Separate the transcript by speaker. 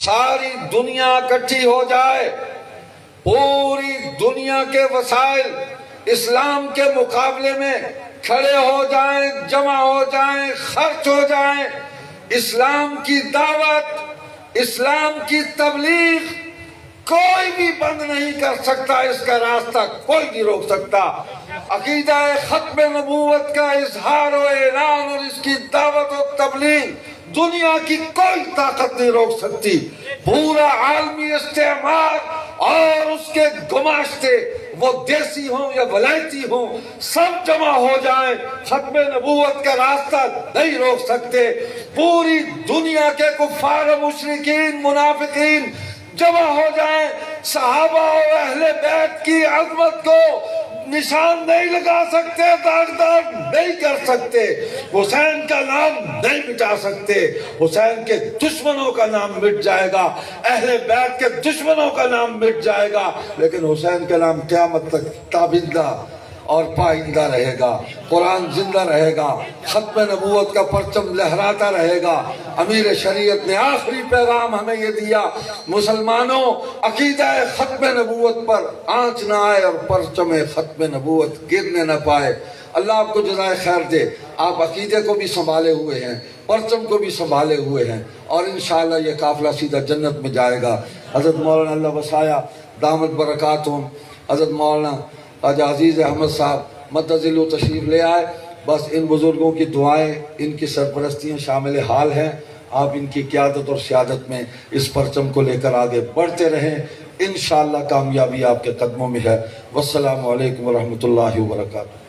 Speaker 1: ساری دنیا اکٹھی ہو جائے، پوری دنیا کے وسائل اسلام کے مقابلے میں کھڑے ہو جائیں، جمع ہو جائیں، خرچ ہو جائیں، اسلام کی دعوت، اسلام کی تبلیغ کوئی بھی بند نہیں کر سکتا، اس کا راستہ کوئی نہیں روک سکتا۔ عقیدہ ختم نبوت کا اظہار و اعلان اور اس کی دعوت و تبلیغ دنیا کی کوئی طاقت نہیں روک سکتی۔ پورا عالمی استعمار اور اس کے گماشتے، وہ دیسی ہوں یا ولایتی ہوں، سب جمع ہو جائیں، ختم نبوت کا راستہ نہیں روک سکتے۔ پوری دنیا کے کفار و مشرکین، منافقین جمع ہو جائیں، صحابہ و اہل بیت کی عظمت کو نشان نہیں لگا سکتے، داغدار نہیں کر سکتے، حسین کا نام نہیں مٹا سکتے۔ حسین کے دشمنوں کا نام مٹ جائے گا، اہل بیت کے دشمنوں کا نام مٹ جائے گا، لیکن حسین کا نام قیامت تک تابندہ اور پائندہ رہے گا۔ قرآن زندہ رہے گا، ختم نبوت کا پرچم لہراتا رہے گا۔ امیر شریعت نے آخری پیغام ہمیں یہ دیا، مسلمانوں عقیدہ ختم نبوت پر آنچ نہ آئے اور پرچم ختم نبوت گرنے نہ پائے۔ اللہ آپ کو جزائے خیر دے، آپ عقیدے کو بھی سنبھالے ہوئے ہیں، پرچم کو بھی سنبھالے ہوئے ہیں، اور انشاءاللہ یہ قافلہ سیدھا جنت میں جائے گا۔ حضرت مولانا اللہ وسایا دامت برکاتہم، حضرت مولانا خواجہ عزیز احمد صاحب مدذلو تشریف لے آئے۔ بس ان بزرگوں کی دعائیں، ان کی سرپرستیاں شامل حال ہیں۔ آپ ان کی قیادت اور سیادت میں اس پرچم کو لے کر آگے بڑھتے رہیں، انشاءاللہ کامیابی آپ کے قدموں میں ہے۔ والسلام علیکم ورحمۃ اللہ وبرکاتہ۔